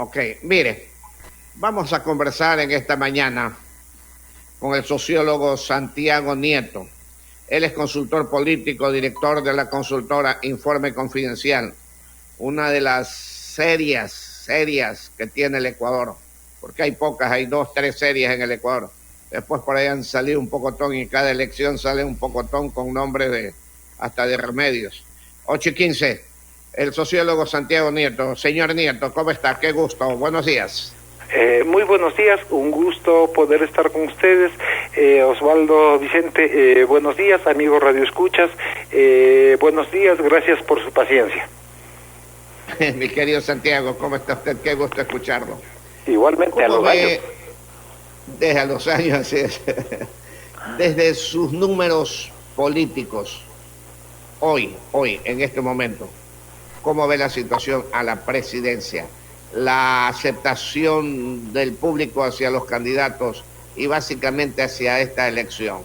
Ok, mire, vamos a conversar en esta mañana con el sociólogo Santiago Nieto. Él es consultor político, director de la consultora Informe Confidencial, una de las serias que tiene el Ecuador, porque hay pocas, hay 2, 3 series en el Ecuador. Después por ahí han salido un pocotón y cada elección sale un pocotón con nombres hasta de remedios. 8:15, el sociólogo Santiago Nieto. Señor Nieto, ¿cómo está? Qué gusto, buenos días. Muy buenos días, un gusto poder estar con ustedes. Osvaldo Vicente, buenos días, amigos Radio Escuchas, buenos días, gracias por su paciencia. Mi querido Santiago, ¿cómo está usted? Qué gusto escucharlo. Igualmente a los años. Desde los años, así es. Desde sus números políticos, hoy, en este momento, ¿cómo ve la situación a la presidencia? La aceptación del público hacia los candidatos y básicamente hacia esta elección.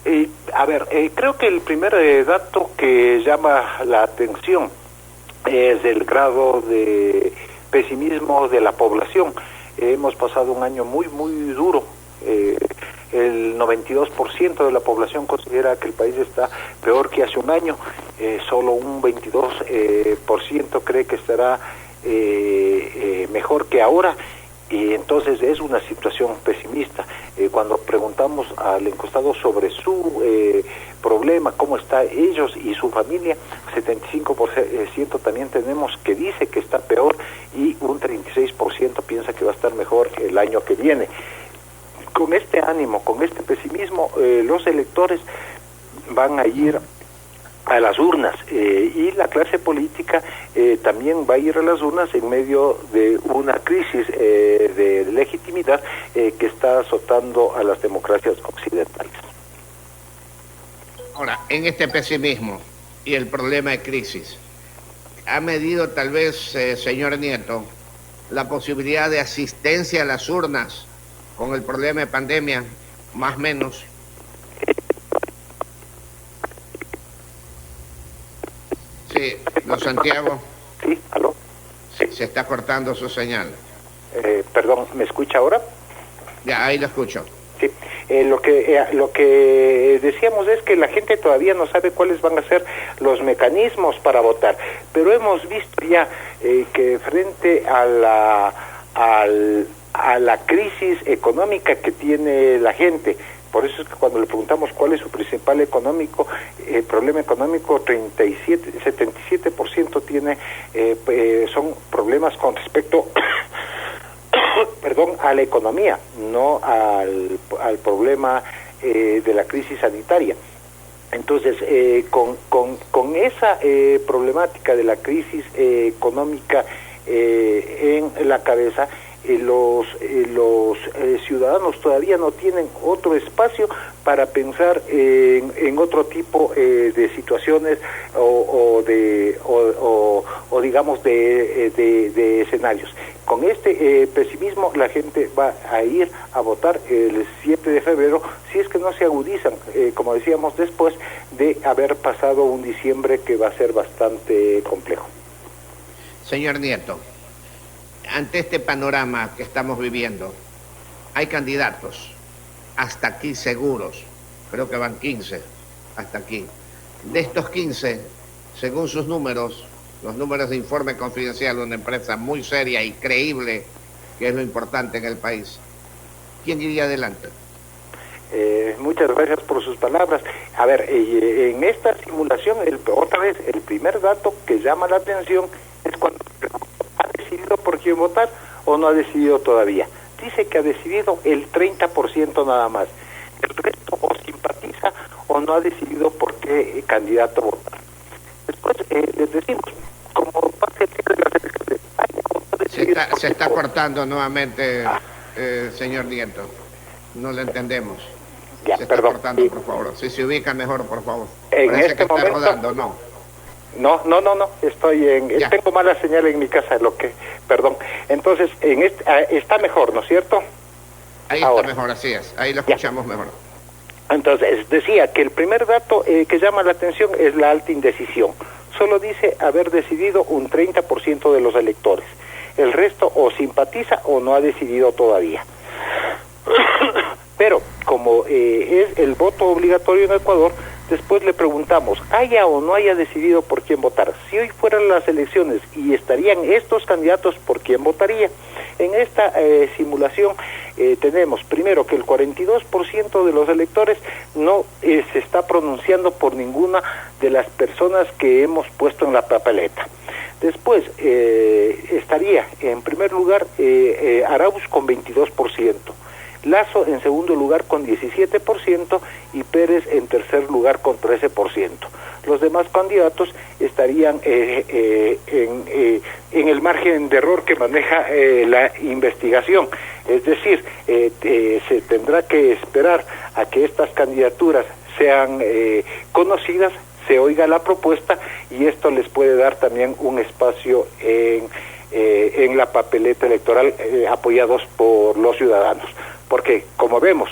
Creo que el primer dato que llama la atención es el grado de pesimismo de la población. Hemos pasado un año muy duro. El 92% de la población considera que el país está peor que hace un año. Solo un 22% cree que estará mejor que ahora, y entonces es una situación pesimista. Cuando preguntamos al encuestado sobre su problema, cómo está ellos y su familia, 75% también tenemos que dice que está peor y un 36% piensa que va a estar mejor el año que viene. Con este ánimo, con este pesimismo, los electores van a ir a las urnas, y la clase política también va a ir a las urnas en medio de una crisis de legitimidad que está azotando a las democracias occidentales. Ahora, en este pesimismo y el problema de crisis, ¿ha medido tal vez, señor Nieto, la posibilidad de asistencia a las urnas con el problema de pandemia, más o menos? Sí, don Santiago. Sí, aló. Sí. Se está cortando su señal. Perdón, ¿me escucha ahora? Ya, ahí lo escucho. Sí, lo que decíamos es que la gente todavía no sabe cuáles van a ser los mecanismos para votar, pero hemos visto ya que frente a la crisis económica que tiene la gente, por eso es que cuando le preguntamos cuál es su principal problema económico, 77% tiene son problemas con respecto a la economía, no al problema de la crisis sanitaria. Entonces, con esa problemática de la crisis económica en la cabeza, los ciudadanos todavía no tienen otro espacio para pensar en otro tipo de situaciones o digamos de escenarios. Con este pesimismo la gente va a ir a votar el 7 de febrero si es que no se agudizan, como decíamos, después de haber pasado un diciembre que va a ser bastante complejo. Señor Nieto, ante este panorama que estamos viviendo, hay candidatos hasta aquí seguros, creo que van 15 hasta aquí. De estos 15, según sus números, los números de Informe Confidencial, una empresa muy seria y creíble, que es lo importante en el país, ¿quién iría adelante? Muchas gracias por sus palabras. A ver, en esta simulación, otra vez, el primer dato que llama la atención es cuando ha decidido por quién votar o no ha decidido todavía. Dice que ha decidido el 30% nada más. El resto o simpatiza o no ha decidido por qué candidato votar. Después les decimos, como pasa el de las elecciones, se está cortando nuevamente, señor Nieto. No lo entendemos. Ya, se está perdón. cortando, Sí. por favor. Si se ubica mejor, por favor. En Parece este que está momento, rodando, ¿no? No, tengo mala señal en mi casa, perdón. Entonces, está mejor, ¿no es cierto? Ahí Ahora. está mejor, así es. Ahí lo escuchamos mejor. Entonces, decía que el primer dato que llama la atención es la alta indecisión. Solo dice haber decidido un 30% de los electores. el resto o simpatiza o no ha decidido todavía. Pero como es el voto obligatorio en Ecuador, después le preguntamos, haya o no haya decidido por quién votar. Si hoy fueran las elecciones y estarían estos candidatos, ¿por quién votaría? En esta simulación tenemos primero que el 42% de los electores no se está pronunciando por ninguna de las personas que hemos puesto en la papeleta. Después estaría en primer lugar Arauz con 22%. Lazo en segundo lugar con 17% y Pérez en tercer lugar con 13%. Los demás candidatos estarían en el margen de error que maneja la investigación. Es decir, se tendrá que esperar a que estas candidaturas sean conocidas, se oiga la propuesta y esto les puede dar también un espacio en la papeleta electoral apoyados por los ciudadanos. Porque, como vemos,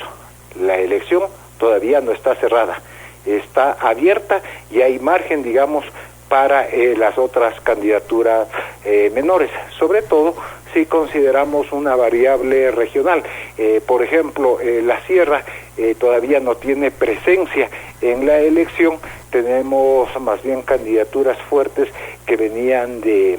la elección todavía no está cerrada, está abierta y hay margen, digamos, para las otras candidaturas menores, sobre todo si consideramos una variable regional. Por ejemplo, la Sierra todavía no tiene presencia en la elección, tenemos más bien candidaturas fuertes que venían de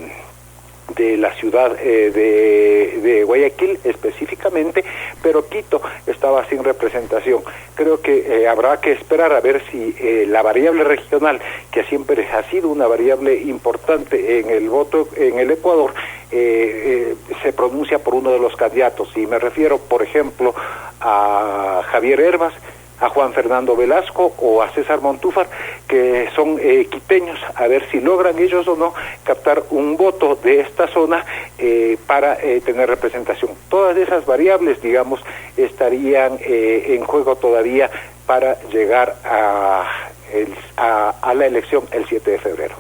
la ciudad de Guayaquil específicamente, pero Quito estaba sin representación. Creo que habrá que esperar a ver si la variable regional, que siempre ha sido una variable importante en el voto en el Ecuador, se pronuncia por uno de los candidatos, y me refiero, por ejemplo, a Javier Hervas, a Juan Fernando Velasco o a César Montúfar, que son quiteños, a ver si logran ellos o no captar un voto de esta zona para tener representación. Todas esas variables, digamos, estarían en juego todavía para llegar a la elección el 7 de febrero.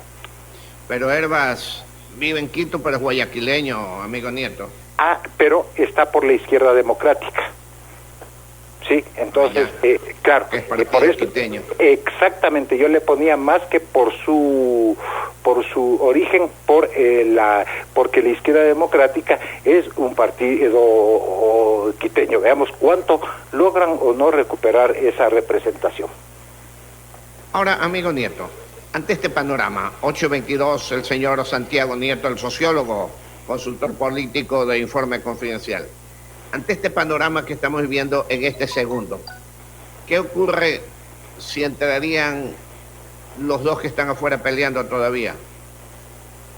Pero Hervas vive en Quito, pero es guayaquileño, amigo Nieto. Pero está por la izquierda democrática. Sí, entonces, claro, por eso, quiteño. Exactamente, yo le ponía más que por su origen, porque la izquierda democrática es un partido quiteño. Veamos cuánto logran o no recuperar esa representación. Ahora, amigo Nieto, ante este panorama, 822, el señor Santiago Nieto, el sociólogo, consultor político de Informe Confidencial. Ante este panorama que estamos viviendo en este segundo, ¿qué ocurre si entrarían los dos que están afuera peleando todavía?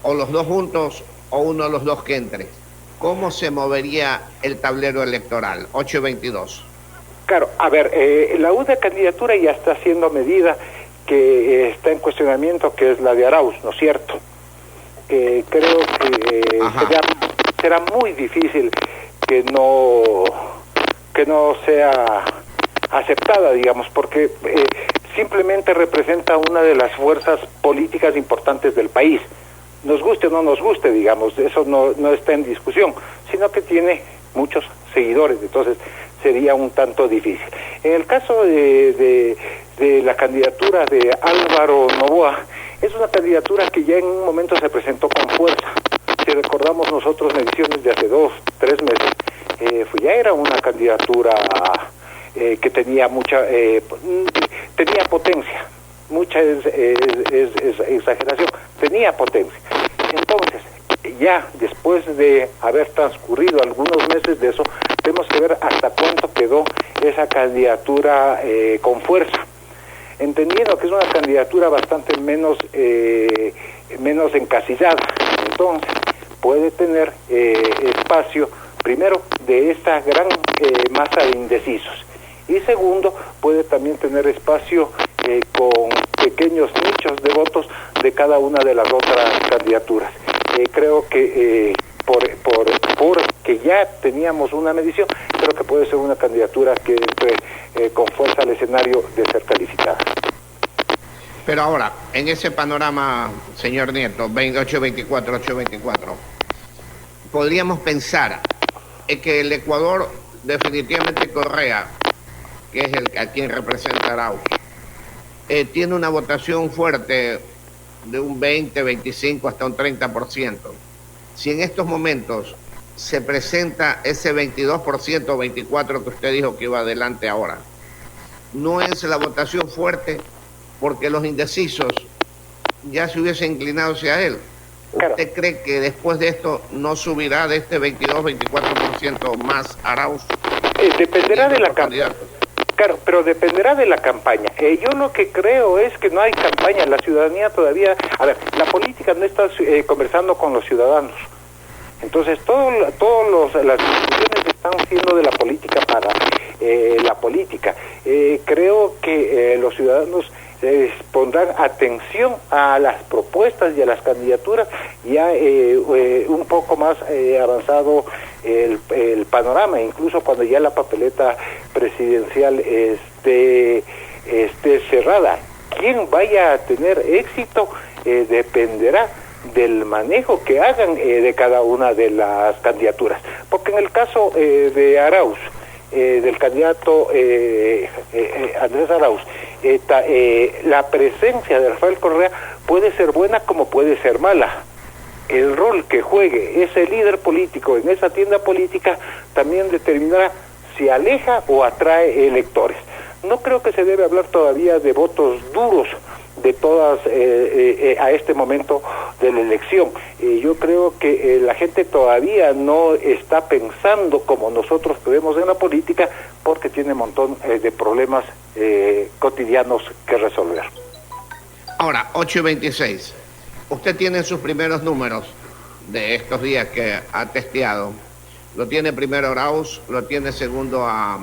O los dos juntos o uno de los dos que entre. ¿Cómo se movería el tablero electoral? 822. Claro, a ver, la una candidatura ya está siendo medida, que está en cuestionamiento, que es la de Arauz, ¿no es cierto? Creo que será muy difícil que no sea aceptada, digamos, porque simplemente representa una de las fuerzas políticas importantes del país. Nos guste o no nos guste, digamos, eso no está en discusión, sino que tiene muchos seguidores, entonces sería un tanto difícil. En el caso de la candidatura de Álvaro Noboa, es una candidatura que ya en un momento se presentó con fuerza. Si recordamos nosotros mediciones de hace 2, 3 meses, ya era una candidatura que tenía tenía potencia, mucha es exageración, tenía potencia. Entonces, ya después de haber transcurrido algunos meses de eso, tenemos que ver hasta cuánto quedó esa candidatura con fuerza, entendiendo que es una candidatura bastante menos encasillada. Entonces, puede tener espacio, primero, de esta gran masa de indecisos, y segundo, puede también tener espacio con pequeños nichos de votos de cada una de las otras candidaturas. Creo que porque ya teníamos una medición, creo que puede ser una candidatura que entre con fuerza al escenario de ser calificada. Pero ahora, en ese panorama, señor Nieto, 824, podríamos pensar que el Ecuador, definitivamente Correa, que es a quien representa Arauz, tiene una votación fuerte de un 20, 25, hasta un 30%. si en estos momentos se presenta ese 22% o 24% que usted dijo que iba adelante ahora, no es la votación fuerte porque los indecisos ya se hubiesen inclinado hacia él. ¿Usted cree que después de esto no subirá de este 22-24% más Arauz? Dependerá de la campaña. Claro, pero dependerá de la campaña. Yo lo que creo es que no hay campaña. La ciudadanía todavía... A ver, la política no está conversando con los ciudadanos. Entonces, las discusiones están siendo de la política para la política. Creo que los ciudadanos pondrán atención a las propuestas y a las candidaturas ya un poco más avanzado el panorama, incluso cuando ya la papeleta presidencial esté cerrada. Quién vaya a tener éxito dependerá del manejo que hagan de cada una de las candidaturas, porque en el caso de Arauz, del candidato Andrés Arauz, la presencia de Rafael Correa puede ser buena como puede ser mala. El rol que juegue ese líder político en esa tienda política también determinará si aleja o atrae electores. No creo que se debe hablar todavía de votos duros de todas a este momento de la elección. Yo creo que la gente todavía no está pensando como nosotros vemos en la política, porque tiene un montón de problemas cotidianos que resolver. Ahora, 8:26. Usted tiene sus primeros números de estos días que ha testeado. Lo tiene primero Arauz, lo tiene segundo a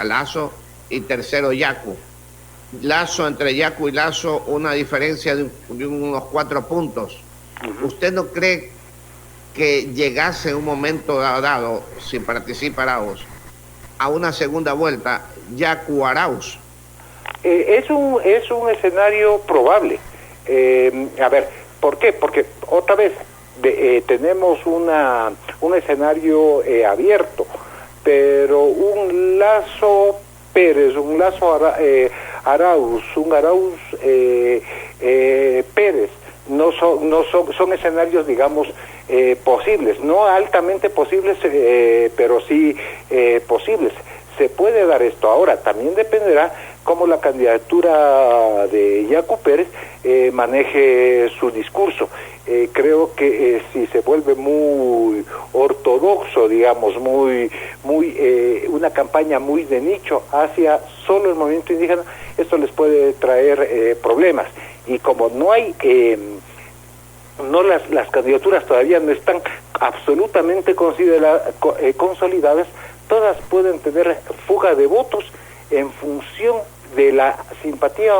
Lasso y tercero Yacu. Lasso, entre Yacu y Lasso, una diferencia de unos 4 puntos. ¿Usted no cree que llegase en un momento dado, si participa Arauz, a una segunda vuelta, Yacu Arauz? Es un escenario probable. A ver, ¿por qué? Porque otra vez tenemos un escenario abierto, pero un Lasso Pérez, un Lasso Arauz, un Arauz Pérez, son escenarios, digamos, posibles, no altamente posibles, pero sí posibles. Se puede dar esto. Ahora, también dependerá cómo la candidatura de Yacu Pérez maneje su discurso. Creo que si se vuelve muy ortodoxo, digamos, una campaña muy de nicho hacia solo el movimiento indígena, esto les puede traer problemas. Y como no hay... las candidaturas todavía no están absolutamente consolidadas, todas pueden tener fuga de votos en función de la simpatía,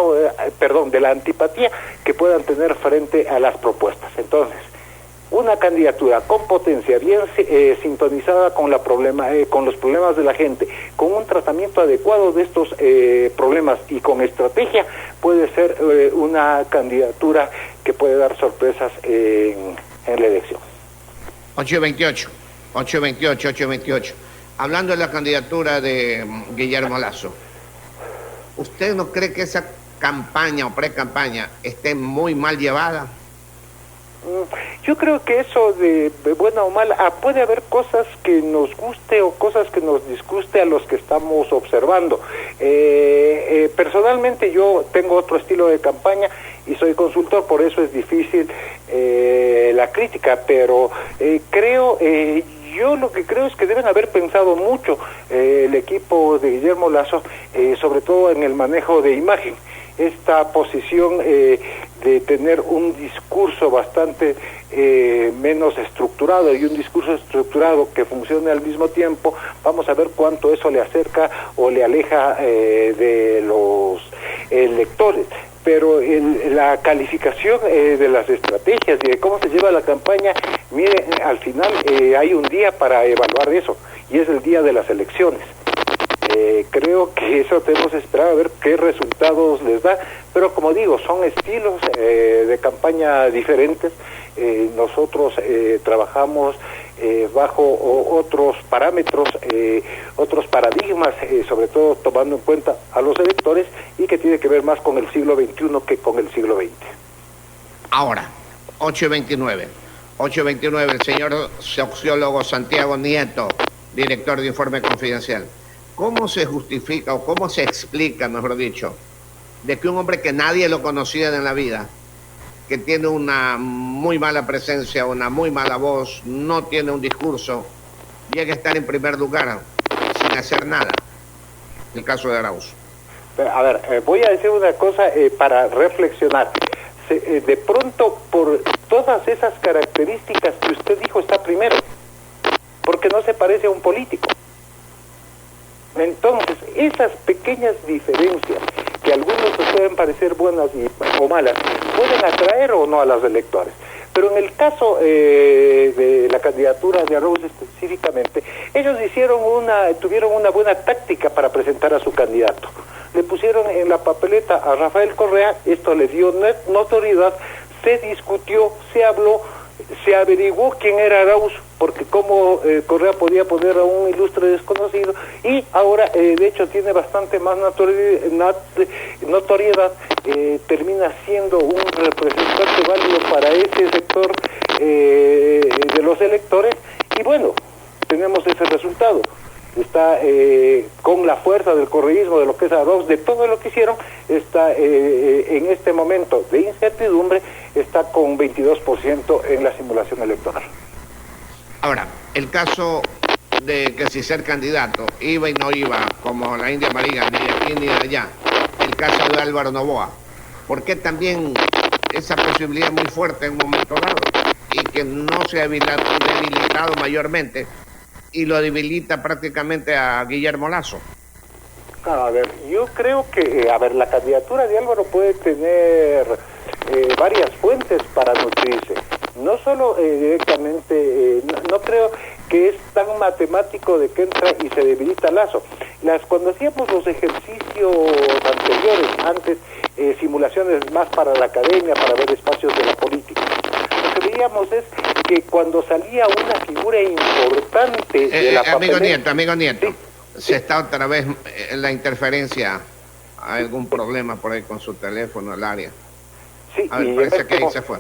de la antipatía que puedan tener frente a las propuestas. Entonces, una candidatura con potencia, bien sintonizada con con los problemas de la gente, con un tratamiento adecuado de estos problemas y con estrategia, puede ser una candidatura que puede dar sorpresas en la elección. 8:28. Hablando de la candidatura de Guillermo Lasso, ¿usted no cree que esa campaña o pre-campaña esté muy mal llevada? Yo creo que eso de buena o mala, puede haber cosas que nos guste o cosas que nos disguste a los que estamos observando. Personalmente yo tengo otro estilo de campaña y soy consultor, por eso es difícil la crítica, pero yo lo que creo es que deben haber pensado mucho el equipo de Guillermo Lasso, sobre todo en el manejo de imagen. Esta posición de tener un discurso bastante menos estructurado y un discurso estructurado que funcione al mismo tiempo, vamos a ver cuánto eso le acerca o le aleja de los lectores. Pero la calificación de las estrategias y de cómo se lleva la campaña, mire, al final hay un día para evaluar eso, y es el día de las elecciones. Creo que eso tenemos que esperar a ver qué resultados les da, pero como digo, son estilos de campaña diferentes. Nosotros trabajamos bajo otros parámetros, otros paradigmas, sobre todo tomando en cuenta a los electores, y que tiene que ver más con el siglo XXI que con el siglo XX. Ahora, 8:29. 829, el señor sociólogo Santiago Nieto, director de Informe Confidencial. ¿Cómo se justifica o cómo se explica, mejor dicho, de que un hombre que nadie lo conocía en la vida, que tiene una muy mala presencia, una muy mala voz, no tiene un discurso, llegue a estar en primer lugar sin hacer nada? El caso de Arauz. A ver, voy a decir una cosa para reflexionar. De pronto, por todas esas características que usted dijo, está primero, porque no se parece a un político. Entonces, esas pequeñas diferencias, que a algunos les pueden parecer buenas o malas, pueden atraer o no a los electores. Pero en el caso de la candidatura de Arauz específicamente, ellos tuvieron una buena táctica para presentar a su candidato. Le pusieron en la papeleta a Rafael Correa, esto le dio notoriedad, se discutió, se habló, se averiguó quién era Arauz, porque cómo Correa podía poner a un ilustre desconocido, y ahora de hecho tiene bastante más notoriedad, termina siendo un representante válido para ese sector de los electores, y bueno, tenemos ese resultado. Está con la fuerza del correísmo, de lo que es Arauz, de todo lo que hicieron, está en este momento de incertidumbre, está con 22% en la simulación electoral. Ahora, el caso de que si ser candidato iba y no iba, como la India María, ni de aquí ni de allá, el caso de Álvaro Noboa, ¿por qué también esa posibilidad muy fuerte en un momento dado y que no se ha debilitado mayormente y lo debilita prácticamente a Guillermo Lasso? A ver, yo creo que, la candidatura de Álvaro puede tener varias fuentes para nutrirse. No solo directamente, no creo que es tan matemático de que entra y se debilita Lasso. Cuando hacíamos los ejercicios anteriores, antes, simulaciones más para la academia, para ver espacios de la política, lo que veíamos es que cuando salía una figura importante de la papeleta... Amigo Nieto, ¿sí? Se está otra vez la interferencia, ¿hay algún problema por ahí con su teléfono, el área? Sí, a ver, parece que ahí se fue.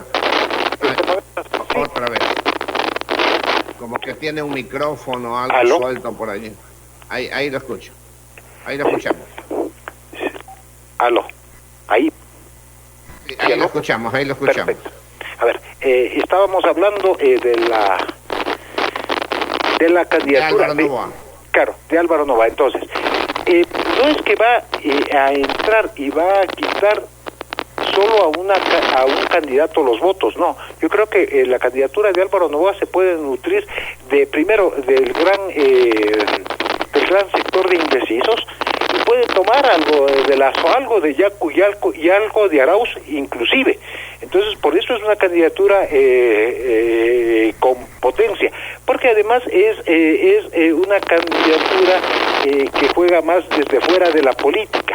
Otra vez. Como que tiene un micrófono o algo ¿aló? Suelto por allí. Ahí lo escucho. Ahí lo escuchamos. Aló. Ahí. Ahí lo escuchamos, ahí lo escuchamos. Perfecto. A ver, estábamos hablando de la candidatura de Álvaro Noboa. Entonces, no es que va a entrar y va a quitar solo a un candidato los votos, no. Yo creo que la candidatura de Álvaro Noboa se puede nutrir primero del gran sector de indecisos, y puede tomar algo de Lasso, algo de Yacu y algo de Arauz inclusive. Entonces, por eso es una candidatura con potencia, porque además es una candidatura que juega más desde fuera de la política,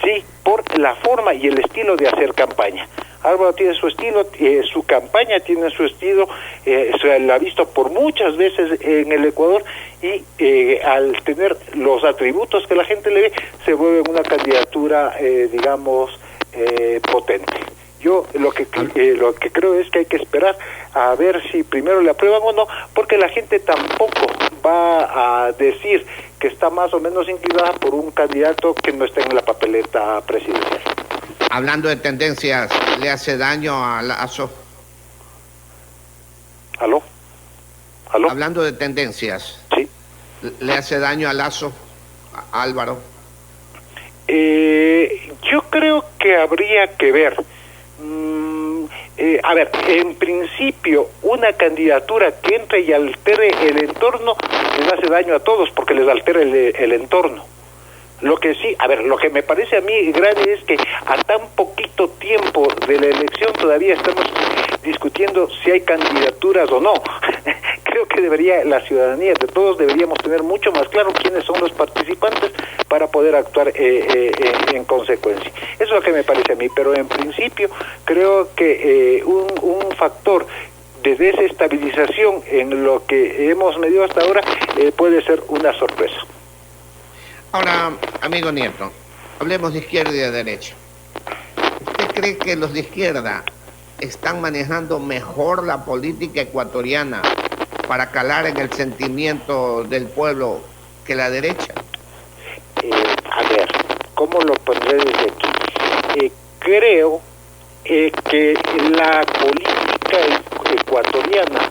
sí, por la forma y el estilo de hacer campaña. Álvaro tiene su estilo, su campaña tiene su estilo, se la ha visto por muchas veces en el Ecuador, y al tener los atributos que la gente le ve, se vuelve una candidatura, potente. Yo lo que creo es que hay que esperar a ver si primero le aprueban o no, porque la gente tampoco va a decir que está más o menos inclinada por un candidato que no está en la papeleta presidencial. Hablando de tendencias, ¿le hace daño a Lasso? ¿Aló? Hablando de tendencias, sí. ¿Le hace daño a Lasso, a Álvaro? Yo creo que habría que ver. En principio, una candidatura que entre y altere el entorno les hace daño a todos, porque les altera el entorno. Lo que sí, lo que me parece a mí grave es que a tan poquito tiempo de la elección todavía estamos discutiendo si hay candidaturas o no. Creo que la ciudadanía de todos deberíamos tener mucho más claro quiénes son los participantes para poder actuar en consecuencia. Eso es lo que me parece a mí, pero en principio creo que un factor de desestabilización en lo que hemos medido hasta ahora puede ser una sorpresa. Ahora, amigo Nieto, hablemos de izquierda y de derecha. ¿Usted cree que los de izquierda están manejando mejor la política ecuatoriana para calar en el sentimiento del pueblo que la derecha? A ver, ¿cómo lo pondré desde aquí? Creo que la política ecuatoriana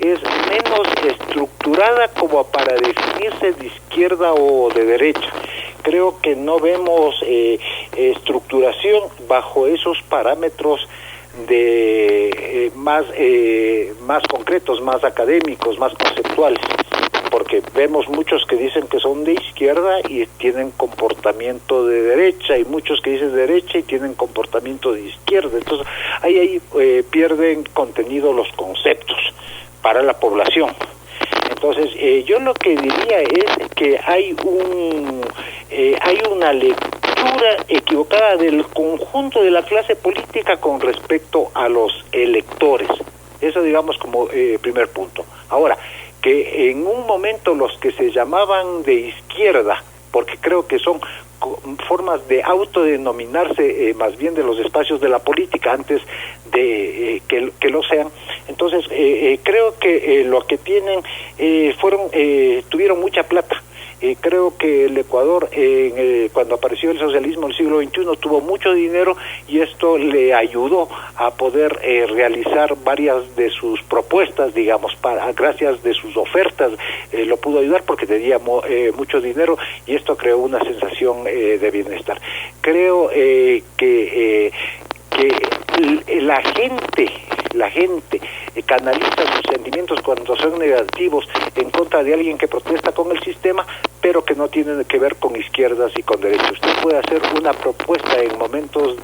es menos estructurada como para definirse de izquierda o de derecha. Creo que no vemos estructuración bajo esos parámetros de más concretos, más académicos, más conceptuales, porque vemos muchos que dicen que son de izquierda y tienen comportamiento de derecha, y muchos que dicen de derecha y tienen comportamiento de izquierda. Entonces ahí pierden contenido los conceptos para la población. Entonces yo lo que diría es que hay una lectura equivocada del conjunto de la clase política con respecto a los electores. Eso, digamos, como primer punto. Ahora, que en un momento los que se llamaban de izquierda, porque creo que son formas de autodenominarse más bien de los espacios de la política antes de que lo sean. Entonces creo que lo que tienen tuvieron mucha plata. Creo que el Ecuador, cuando apareció el socialismo en el siglo XXI, tuvo mucho dinero, y esto le ayudó a poder realizar varias de sus propuestas, digamos, gracias de sus ofertas, lo pudo ayudar porque tenía mucho dinero, y esto creó una sensación de bienestar. Creo que la gente canaliza sus sentimientos cuando son negativos en contra de alguien que protesta con el sistema, pero que no tiene que ver con izquierdas y con derechas. Usted puede hacer una propuesta en momentos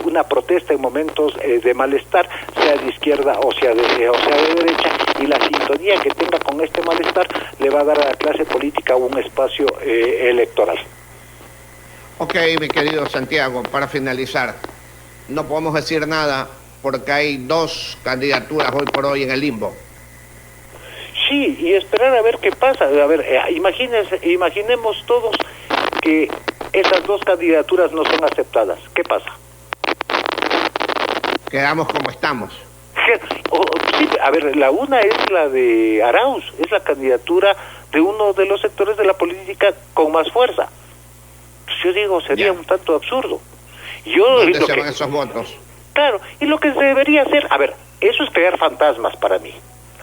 una protesta en momentos de malestar, sea de izquierda o sea de derecha, y la sintonía que tenga con este malestar le va a dar a la clase política un espacio electoral. Ok, mi querido Santiago, para finalizar, no podemos decir nada porque hay dos candidaturas hoy por hoy en el limbo. Sí, y esperar a ver qué pasa. A ver, imaginemos todos que esas dos candidaturas no son aceptadas. ¿Qué pasa? Quedamos como estamos. Sí, a ver, la una es la de Arauz, es la candidatura de uno de los sectores de la política con más fuerza. Pues yo digo, sería un tanto absurdo. ¿Dónde se van esos votos? Claro, y lo que se debería hacer, a ver, eso es crear fantasmas para mí.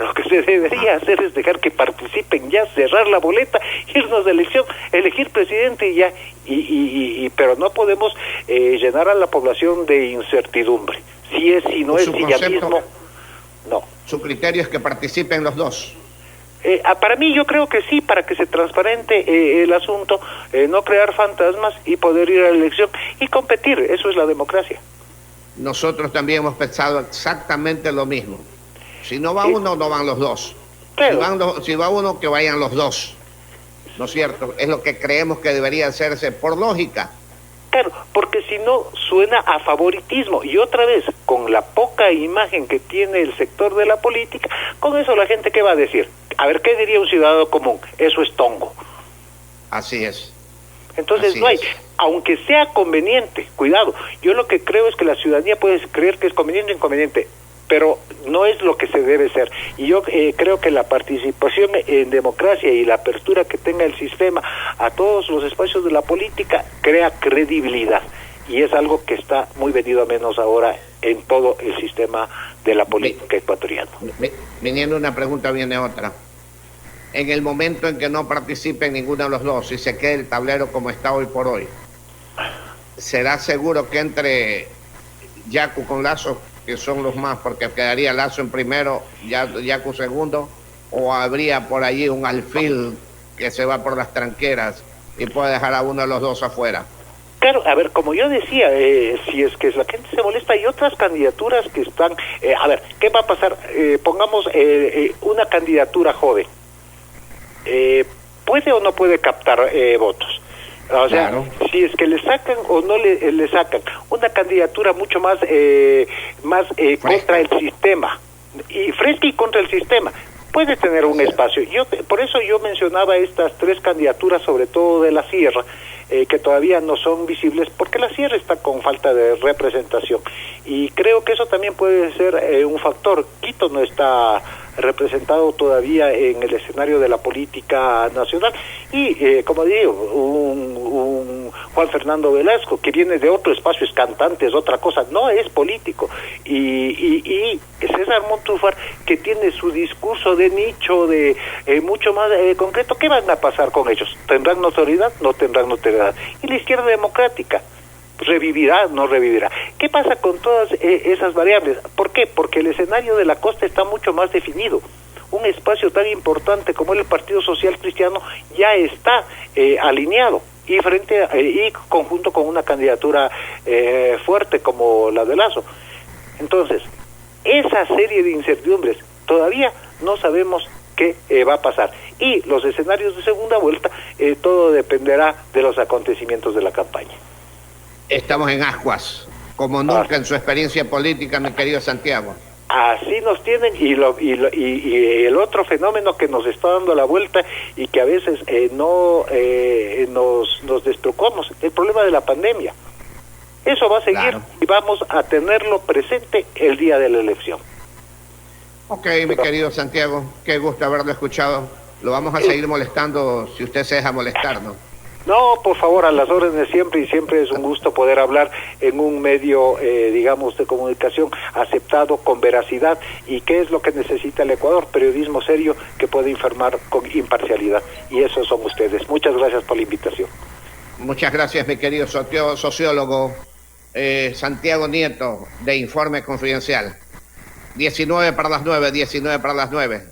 Lo que se debería hacer es dejar que participen ya, cerrar la boleta, irnos de elección, elegir presidente y ya, pero no podemos llenar a la población de incertidumbre. Si no es, si ya mismo, no. Su criterio es que participen los dos. Para mí yo creo que sí, para que se transparente el asunto, no crear fantasmas y poder ir a la elección y competir. Eso es la democracia. Nosotros también hemos pensado exactamente lo mismo. Si no va uno, no van los dos. Claro. Si va uno, que vayan los dos. ¿No es cierto? Es lo que creemos que debería hacerse por lógica. Claro, porque si no suena a favoritismo, y otra vez, con la poca imagen que tiene el sector de la política, con eso la gente, ¿qué va a decir? A ver, ¿qué diría un ciudadano común? Eso es tongo. Así es. Entonces así no hay, aunque sea conveniente, cuidado, yo lo que creo es que la ciudadanía puede creer que es conveniente o inconveniente, pero no es lo que se debe ser. Y yo creo que la participación en democracia y la apertura que tenga el sistema a todos los espacios de la política crea credibilidad, y es algo que está muy venido a menos ahora en todo el sistema de la política ecuatoriana. Viniendo una pregunta, viene otra. En el momento en que no participen ninguno de los dos y se quede el tablero como está hoy por hoy, ¿será seguro que entre Yacu con Lasso, que son los más, porque quedaría Lasso en primero, Yacu segundo, o habría por allí un alfil que se va por las tranqueras y puede dejar a uno de los dos afuera? Claro, a ver, como yo decía, si es que la gente se molesta, hay otras candidaturas que están... a ver, ¿qué va a pasar? Pongamos una candidatura joven. ¿Puede o no puede captar votos? O sea, claro, si es que le sacan o no le sacan una candidatura mucho más contra el sistema, y fresca y contra el sistema, puede tener un espacio. Por eso yo mencionaba estas tres candidaturas, sobre todo de la Sierra, que todavía no son visibles porque la sierra está con falta de representación. Y creo que eso también puede ser un factor. Quito no está representado todavía en el escenario de la política nacional y como digo, un Juan Fernando Velasco que viene de otro espacio, es cantante, es otra cosa, no es político, y César Montúfar, que tiene su discurso de nicho, de mucho más concreto. ¿Qué van a pasar con ellos? ¿Tendrán notoriedad? No tendrán notoriedad. Y la izquierda democrática, ¿revivirá? No revivirá. ¿Qué pasa con todas esas variables? ¿Por qué? Porque el escenario de la costa está mucho más definido. Un espacio tan importante como el Partido Social Cristiano ya está alineado y y conjunto con una candidatura fuerte como la de Lasso. Entonces, esa serie de incertidumbres todavía no sabemos qué va a pasar. Y los escenarios de segunda vuelta, todo dependerá de los acontecimientos de la campaña. Estamos en ascuas, como nunca en su experiencia política, mi querido Santiago. Así nos tienen, y el otro fenómeno que nos está dando la vuelta y que a veces nos despreocupamos, el problema de la pandemia. Eso va a seguir, claro, y vamos a tenerlo presente el día de la elección. Ok, mi querido Santiago, qué gusto haberlo escuchado. Lo vamos a seguir molestando si usted se deja molestar, ¿no? No, por favor, a las órdenes siempre, y siempre es un gusto poder hablar en un medio, digamos, de comunicación aceptado, con veracidad. ¿Y qué es lo que necesita el Ecuador? Periodismo serio que puede informar con imparcialidad. Y esos son ustedes. Muchas gracias por la invitación. Muchas gracias, mi querido sociólogo Santiago Nieto, de Informe Confidencial. 19 para las 9, 19 para las 9.